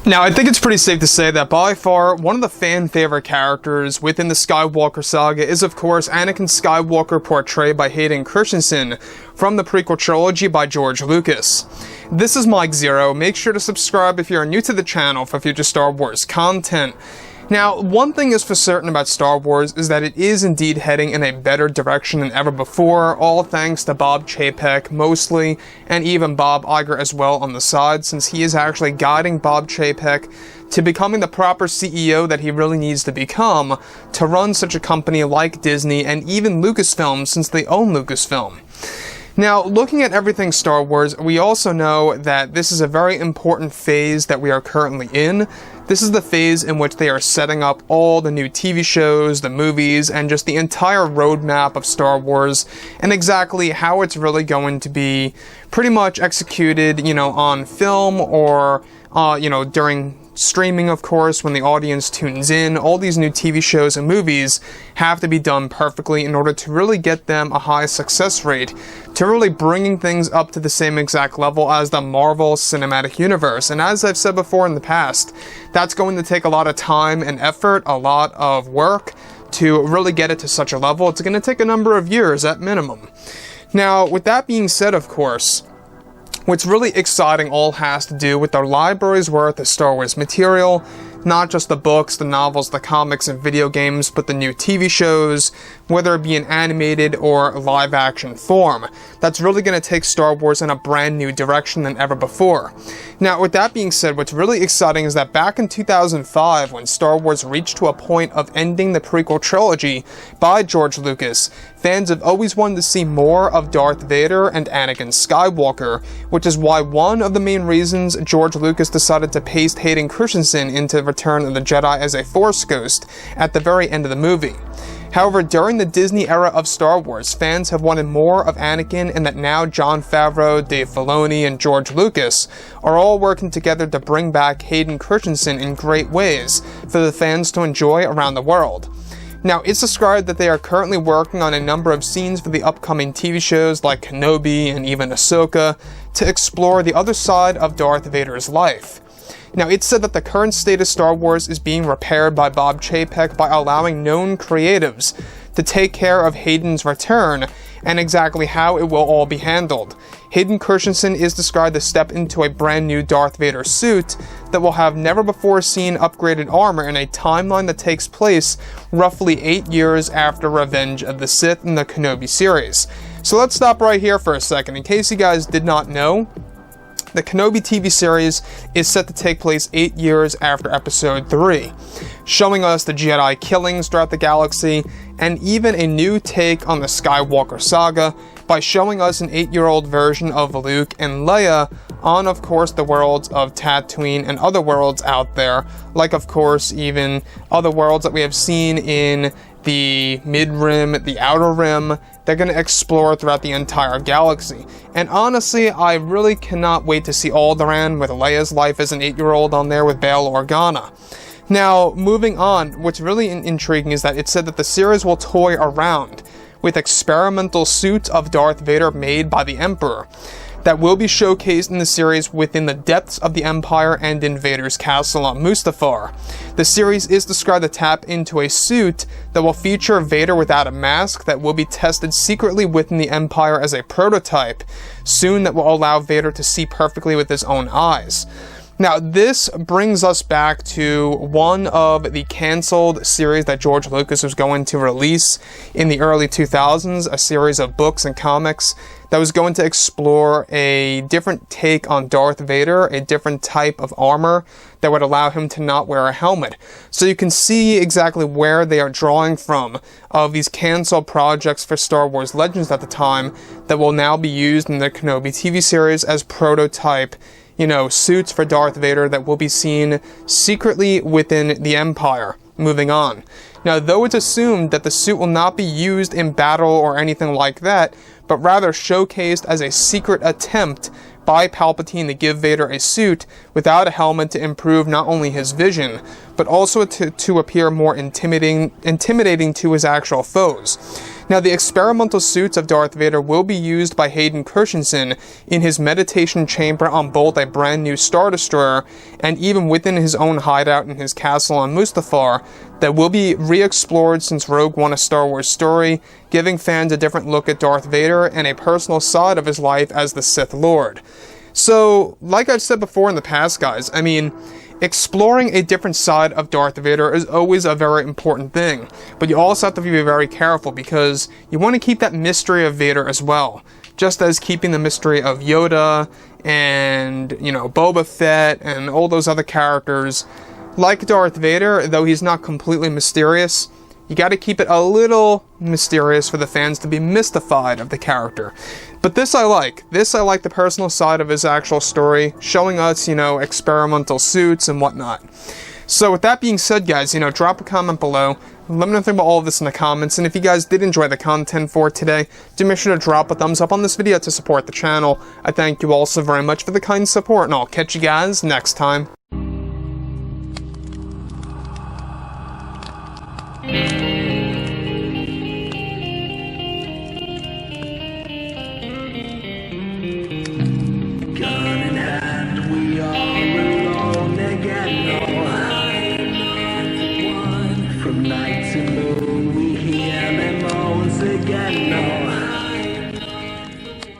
Now, I think it's pretty safe to say that by far, one of the fan favorite characters within the Skywalker saga is, of course, Anakin Skywalker, portrayed by Hayden Christensen from the prequel trilogy by George Lucas. This is Mike Zero. Make sure to subscribe if you're new to the channel for future Star Wars content. Now, one thing is for certain about Star Wars is that it is indeed heading in a better direction than ever before, all thanks to Bob Chaypek mostly, and even Bob Iger as well on the side, since he is actually guiding Bob Chaypek to becoming the proper CEO that he really needs to become to run such a company like Disney and even Lucasfilm, since they own Lucasfilm. Now, looking at everything Star Wars, we also know that this is a very important phase that we are currently in. This is the phase in which they are setting up all the new TV shows, the movies, and just the entire roadmap of Star Wars, and exactly how it's really going to be pretty much executed, on film or, during streaming, of course, when the audience tunes in. All these new TV shows and movies have to be done perfectly in order to really get them a high success rate, to really bringing things up to the same exact level as the Marvel Cinematic Universe. And as I've said before in the past, that's going to take a lot of time and effort, a lot of work to really get it to such a level. It's going to take a number of years at minimum. Now, with that being said, of course, what's really exciting all has to do with the library's worth of Star Wars material, not just the books, the novels, the comics, and video games, but the new TV shows, whether it be in animated or live-action form. That's really going to take Star Wars in a brand new direction than ever before. Now, with that being said, what's really exciting is that back in 2005, when Star Wars reached to a point of ending the prequel trilogy by George Lucas, fans have always wanted to see more of Darth Vader and Anakin Skywalker, which is why one of the main reasons George Lucas decided to paste Hayden Christensen into Return of the Jedi as a Force ghost at the very end of the movie. However, during the Disney era of Star Wars, fans have wanted more of Anakin, and that now Jon Favreau, Dave Filoni, and George Lucas are all working together to bring back Hayden Christensen in great ways for the fans to enjoy around the world. Now, it's described that they are currently working on a number of scenes for the upcoming TV shows like Kenobi and even Ahsoka to explore the other side of Darth Vader's life. Now, it's said that the current state of Star Wars is being repaired by Bob Chaypek by allowing known creatives to take care of Hayden's return and exactly how it will all be handled. Hayden Christensen is described to step into a brand new Darth Vader suit that will have never before seen upgraded armor in a timeline that takes place roughly 8 years after Revenge of the Sith in the Kenobi series. So let's stop right here for a second. In case you guys did not know, the Kenobi TV series is set to take place 8 years after Episode 3, showing us the Jedi killings throughout the galaxy, and even a new take on the Skywalker saga by showing us an 8-year-old version of Luke and Leia on, of course, the worlds of Tatooine and other worlds out there, like, of course, even other worlds that we have seen in the Mid-Rim, the Outer Rim. They're going to explore throughout the entire galaxy. And honestly, I really cannot wait to see Alderaan with Leia's life as an 8-year-old on there with Bail Organa. Now, moving on, what's really intriguing is that it said that the series will toy around with experimental suits of Darth Vader made by the Emperor that will be showcased in the series within the depths of the Empire and in Vader's castle on Mustafar. The series is described to tap into a suit that will feature Vader without a mask that will be tested secretly within the Empire as a prototype soon that will allow Vader to see perfectly with his own eyes. Now, this brings us back to one of the canceled series that George Lucas was going to release in the early 2000s, a series of books and comics that was going to explore a different take on Darth Vader, a different type of armor that would allow him to not wear a helmet. So you can see exactly where they are drawing from of these canceled projects for Star Wars Legends at the time that will now be used in the Kenobi TV series as prototype suits for Darth Vader that will be seen secretly within the Empire. Moving on. Now, though it's assumed that the suit will not be used in battle or anything like that, but rather showcased as a secret attempt by Palpatine to give Vader a suit without a helmet to improve not only his vision, but also to appear more intimidating to his actual foes. Now, the experimental suits of Darth Vader will be used by Hayden Christensen in his meditation chamber on both a brand new Star Destroyer and even within his own hideout in his castle on Mustafar that will be re-explored since Rogue One: A Star Wars Story, giving fans a different look at Darth Vader and a personal side of his life as the Sith Lord. So, like I've said before in the past, guys, I mean, exploring a different side of Darth Vader is always a very important thing, but you also have to be very careful because you want to keep that mystery of Vader as well, just as keeping the mystery of Yoda and, you know, Boba Fett and all those other characters. Like Darth Vader, though he's not completely mysterious, you gotta keep it a little mysterious for the fans to be mystified of the character. But this I like. This I like the personal side of his actual story, showing us, you know, experimental suits and whatnot. So with that being said, guys, you know, drop a comment below. Let me know about all of this in the comments, and if you guys did enjoy the content for today, do make sure to drop a thumbs up on this video to support the channel. I thank you all so very much for the kind support, and I'll catch you guys next time.